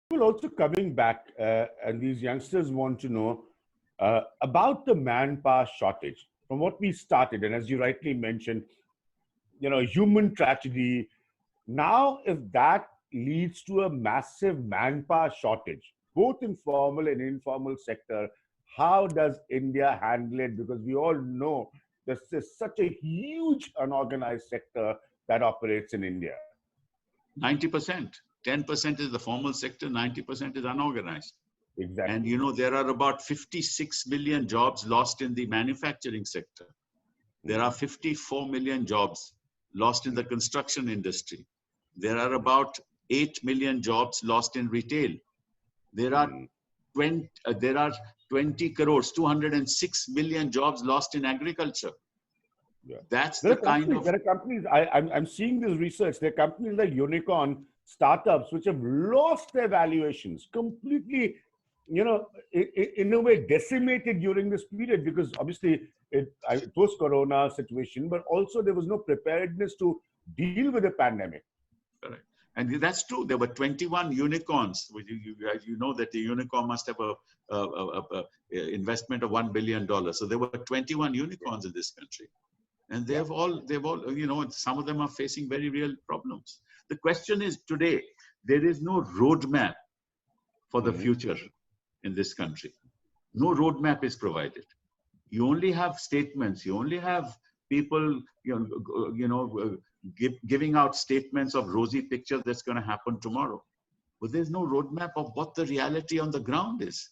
People also coming back, and these youngsters want to know about the manpower shortage. From what we started, and as you rightly mentioned, human tragedy. Now, if that leads to a massive manpower shortage, both in formal and informal sector, how does India handle it? Because we all know there's such a huge unorganized sector that operates in India. 90%. 10% is the formal sector, 90% is unorganized. Exactly. And there are about 56 million jobs lost in the manufacturing sector. There are 54 million jobs lost in the construction industry. There are about 8 million jobs lost in retail. There are 20 crores, 206 million jobs lost in agriculture. Yeah. That's There the kind of... There are companies, I'm seeing this research, there are companies like unicorn startups which have lost their valuations completely, in a way decimated during this period, because obviously it was Corona situation, but also there was no preparedness to deal with the pandemic. Correct. And that's true. There were 21 unicorns. You know that the unicorn must have a investment of $1 billion. So there were 21 unicorns in this country. And they've all, some of them are facing very real problems. The question is today, there is no roadmap for the future in this country. No roadmap is provided. You only have statements. You only have people, giving out statements of rosy pictures that's going to happen tomorrow. But there's no roadmap of what the reality on the ground is.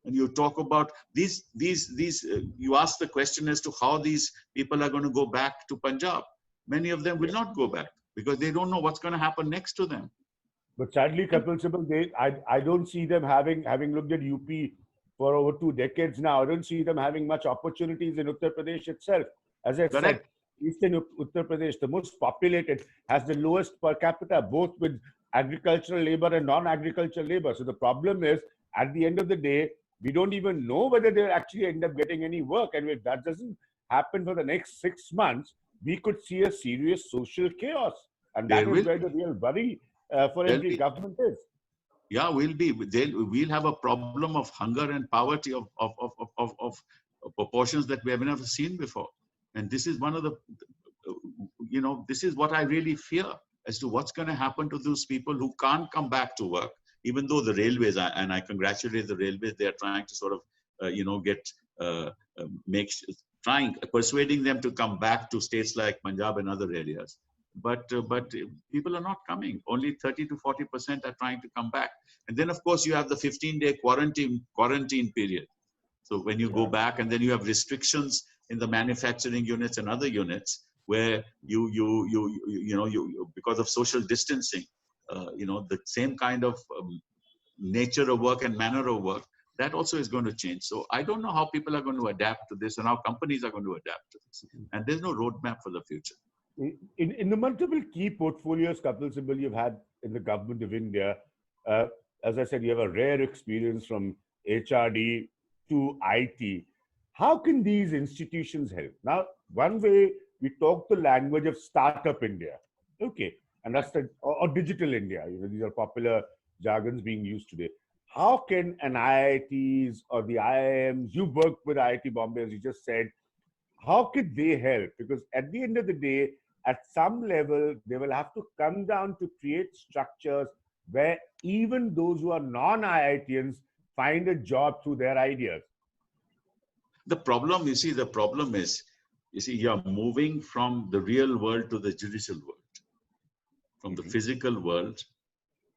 And you talk about you ask the question as to how these people are going to go back to Punjab. Many of them will not go back because they don't know what's going to happen next to them. But sadly, Kapil, Sibal, I don't see them having looked at UP for over 2 decades now. I don't see them having much opportunities in Uttar Pradesh itself. As I said, Eastern Uttar Pradesh, the most populated, has the lowest per capita, both with agricultural labor and non-agricultural labor. So the problem is, at the end of the day, we don't even know whether they'll actually end up getting any work. And if that doesn't happen for the next 6 months, we could see a serious social chaos. And that is where the real worry for every government is. Yeah, we'll have a problem of hunger and poverty of proportions that we have never seen before. And this is one of the, this is what I really fear as to what's going to happen to those people who can't come back to work, even though the railways, and I congratulate the railways, they're trying to sort of, persuading them to come back to states like Punjab and other areas. But people are not coming. Only 30 to 40% are trying to come back. And then, of course, you have the 15-day quarantine period. So when you go back, and then you have restrictions in the manufacturing units and other units where you because of social distancing, the same kind of nature of work and manner of work, that also is going to change. So I don't know how people are going to adapt to this and how companies are going to adapt to this. And there's no roadmap for the future. In the multiple key portfolios, Kapil, Sibal, you've had in the government of India, as I said, you have a rare experience from HRD to IT. How can these institutions help? Now, one way we talk the language of startup India, okay, and that's or digital India. These are popular jargons being used today. How can an IITs or the IIMs, you work with IIT Bombay, as you just said, how could they help? Because at the end of the day, at some level, they will have to come down to create structures where even those who are non-IITians find a job through their ideas. The problem is, you're moving from the real world to the judicial world, from the physical world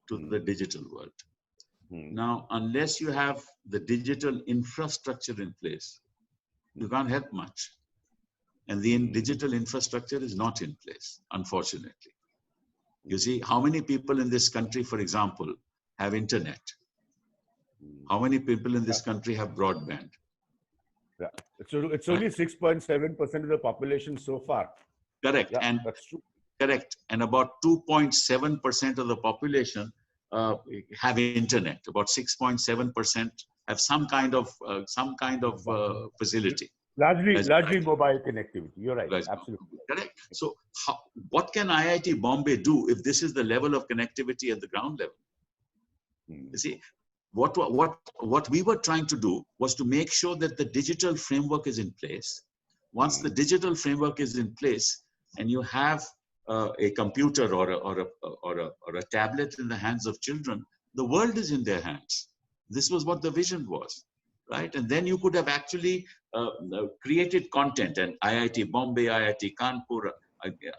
to the digital world. Now, unless you have the digital infrastructure in place, you can't help much. And the digital infrastructure is not in place, unfortunately. You see, how many people in this country, for example, have internet? How many people in this country have broadband? Yeah. It's only 6.7% of the population so far. Correct. Yeah, and that's true. Correct. And about 2.7% of the population have internet. About 6.7% have some kind of facility. Largely mobile connectivity. You're right. Absolutely. Correct. So what can IIT Bombay do if this is the level of connectivity at the ground level? You see, what we were trying to do was to make sure that the digital framework is in place. Once the digital framework is in place, and you have a computer or a tablet in the hands of children, the world is in their hands. This was what the vision was, right? And then you could have actually created content, and IIT Bombay, IIT Kanpur,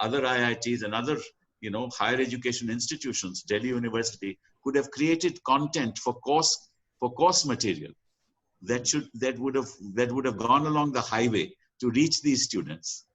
other IITs and other higher education institutions, Delhi University, could have created content for course material that would have gone along the highway to reach these students,